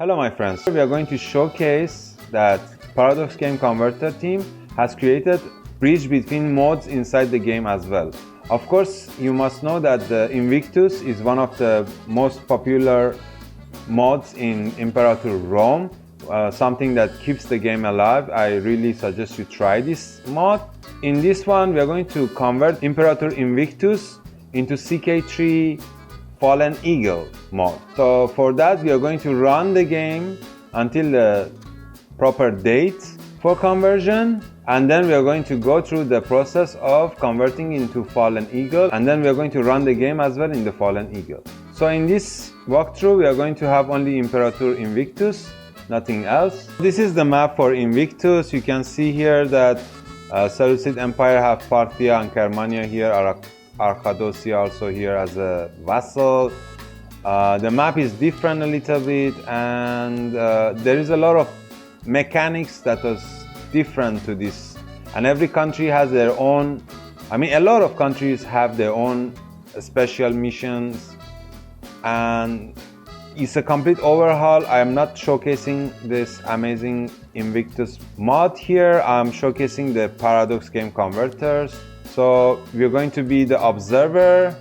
Hello my friends, we are going to showcase that Paradox Game Converter team has created bridge between modes inside the game as well. Of course, you must know that the Invictus is one of the most popular mods in Imperator Rome, something that keeps the game alive. I really suggest you try this mod. In this one, we are going to convert Imperator Invictus into Ck3 Fallen Eagle mode. So for that, we are going to run the game until the proper date for conversion, and then we are going to go through the process of converting into Fallen Eagle, and then we are going to run the game as well in the Fallen Eagle. So in this walkthrough, we are going to have only Imperator Invictus, nothing else. This is the map for Invictus. You can see here that Seleucid Empire have Parthia and Kermania here, Archadocia also here as a vassal. The map is different a little bit, and there is a lot of mechanics that was different to this, and every country has their own, a lot of countries have their own special missions, and it's a complete overhaul. I am not showcasing this amazing Invictus mod here. I'm showcasing the Paradox Game Converters. So we're going to be the observer.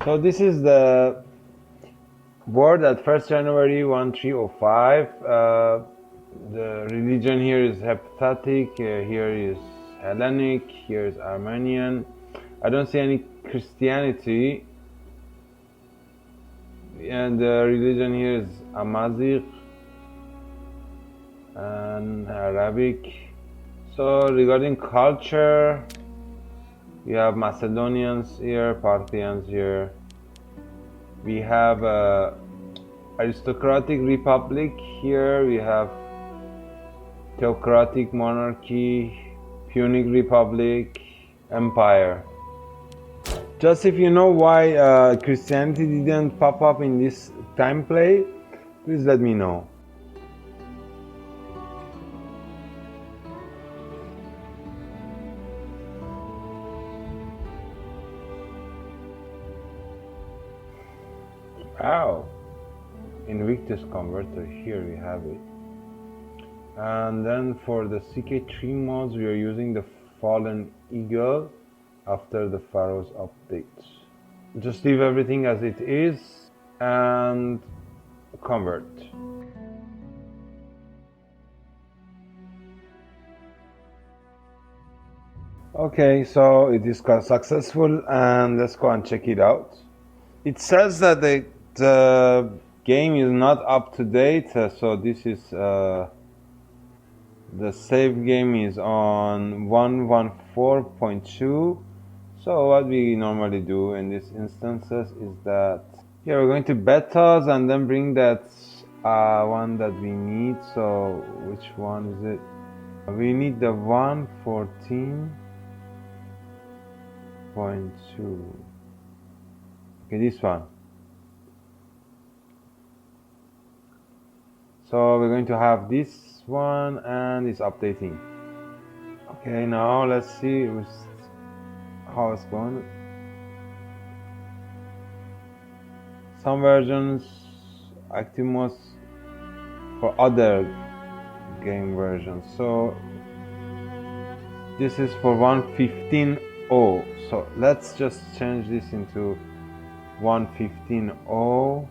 So this is the board at 1st January 1305. The religion here is Heptatic, here is Hellenic, here is Armenian. I don't see any Christianity. And the religion here is Amazigh and Arabic. So regarding culture, we have Macedonians here, Parthians here. We have aristocratic republic here. We have theocratic monarchy, Punic republic, empire. Just if you know why Christianity didn't pop up in this time play, please let me know. Wow, Invictus converter, here we have it. And then for the Ck3 mods, we are using the Fallen Eagle after the Pharaoh's updates. Just leave everything as it is and convert. Okay, so it is successful, and let's go and check it out. It says that the game is not up to date, so this is the save game is on 1.14.2. So what we normally do in these instances is that here we're going to betas and then bring that one that we need. So which one is it? We need the 1.14.2. Okay, this one. So we're going to have this one, and it's updating. Okay, now let's see how it's going. Some versions active modes for other game versions. So this is for 1.15.0. So let's just change this into 1.15.0.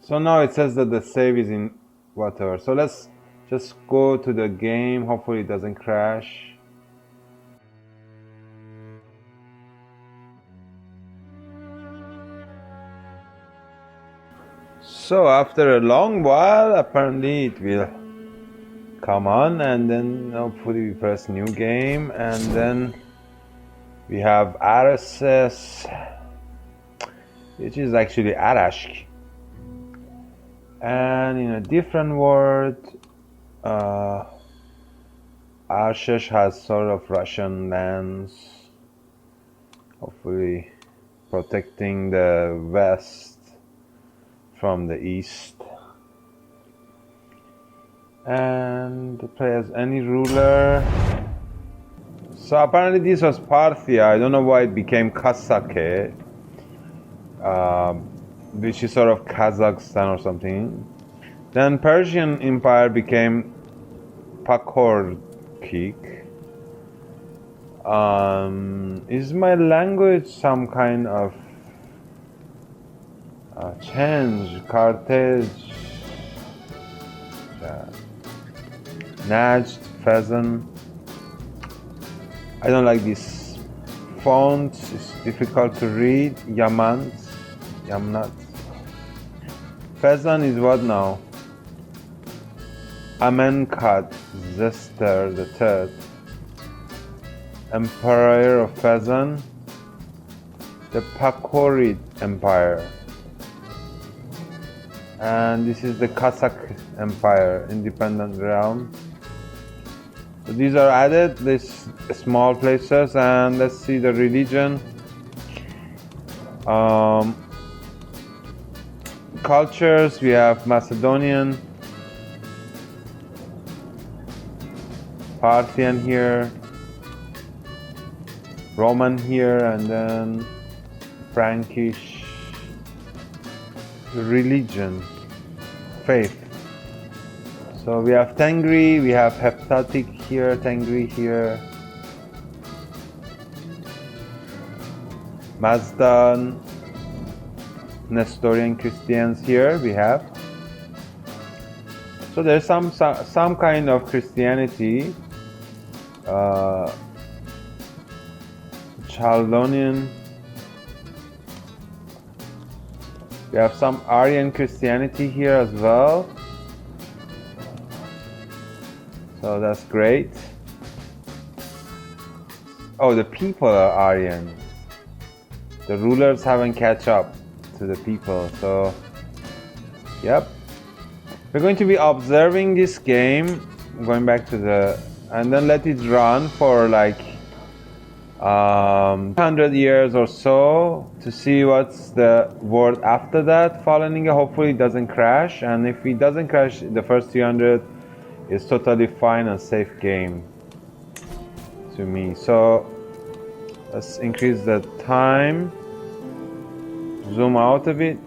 So now it says that the save is in whatever. So let's just go to the game. Hopefully it doesn't crash. So after a long while, apparently it will come on, and then hopefully we press new game, and then we have RSS, which is actually Arashk. And in a different word, Arshesh has sort of Russian lands, hopefully protecting the west from the east. And play as any ruler. So apparently this was Parthia. I don't know why it became Kasake, which is sort of Kazakhstan or something. Then Persian Empire became Pakorkik. Is my language some kind of change? Carthage, Najd, Pheasant. I don't like this font, it's difficult to read. Yamnat. Pheasant is what now? Amenkat Zester III, Emperor of Pheasant, the Pakorid Empire, and this is the Kazakh Empire, independent realm. So these are added, these small places, and let's see the religion. Cultures, we have Macedonian, Parthian here, Roman here, and then Frankish. Religion, faith. So we have Tengri, we have Heptatic here, Tengri here. Mazdan, Nestorian Christians here we have. So there's some kind of Christianity, Chaldean. We have some Aryan Christianity here as well. So that's great. Oh, the people are Aryan. The rulers haven't catch up to the people. So, yep. We're going to be observing this game, going back to the, and then let it run for like 100 years or so to see what's the world after that. Fallen Eagle, hopefully it doesn't crash, and if it doesn't crash, the first 300 is totally fine and safe game to me. So let's increase the time, zoom out a bit.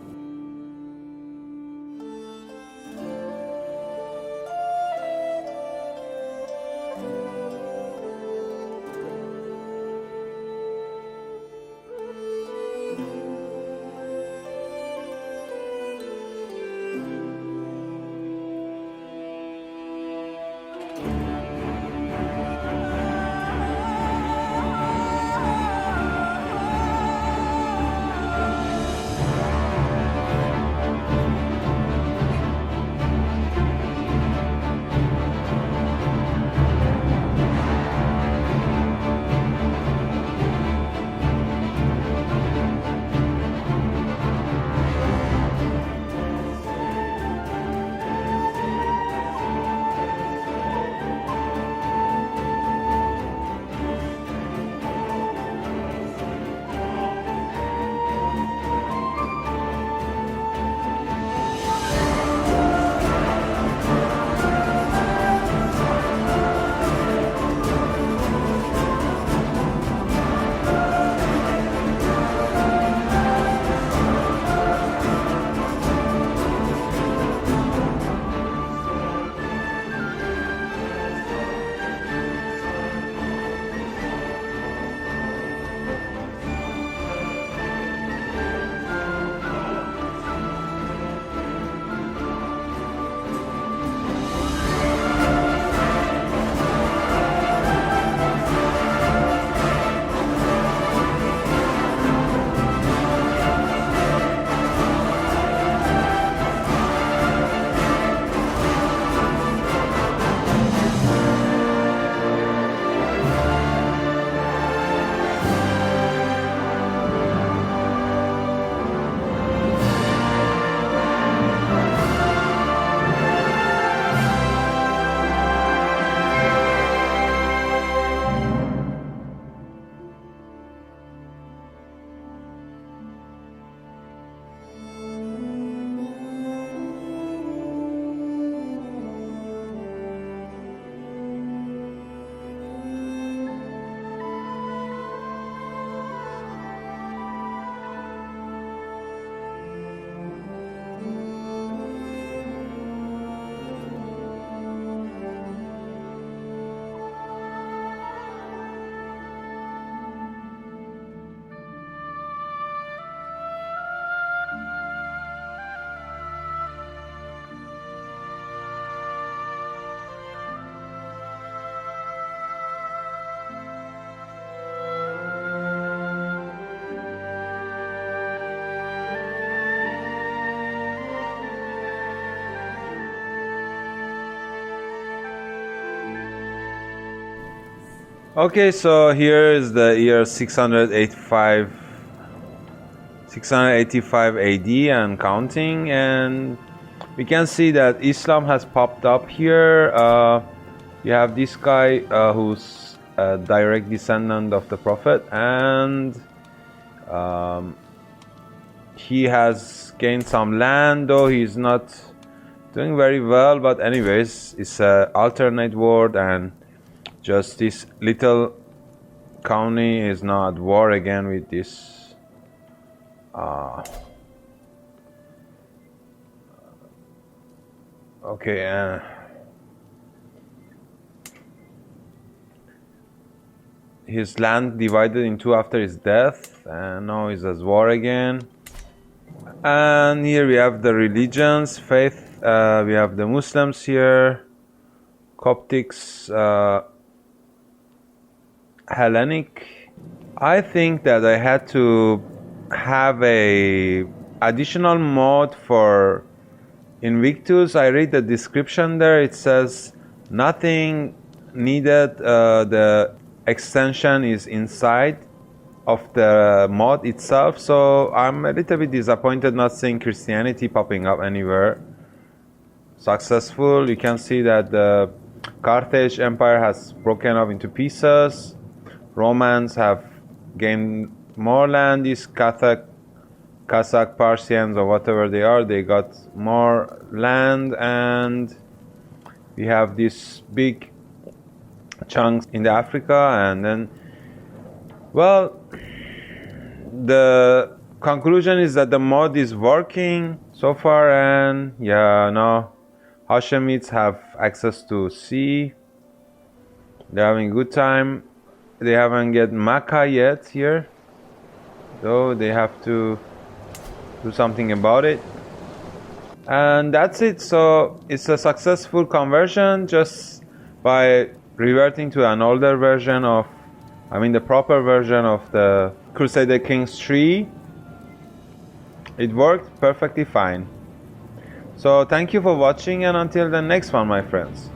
Okay, so here is the year 685 AD and counting, and we can see that Islam has popped up here. You have this guy who's a direct descendant of the Prophet, and he has gained some land, though he's not doing very well, but anyways, it's an alternate world, and just this little county is now at war again with this okay, his land divided in two after his death, and now he's at war again. And here we have the religions, faith. We have the Muslims here, Coptics, Hellenic. I think that I had to have a additional mod for Invictus. I read the description there. It says nothing needed. The extension is inside of the mod itself. So I'm a little bit disappointed not seeing Christianity popping up anywhere. Successful. You can see that the Carthage Empire has broken up into pieces. Romans have gained more land. These Kazakh, Parsians, or whatever they are, they got more land, and we have these big chunks in the Africa. And then, well, the conclusion is that the mod is working so far, and yeah, now Hashemites have access to sea. They're having a good time. They haven't get Makkah yet here, though they have to do something about it. And that's it. So it's a successful conversion just by reverting to an older version of, the proper version of the Crusader Kings 3. It worked perfectly fine. So thank you for watching, and until the next one, my friends.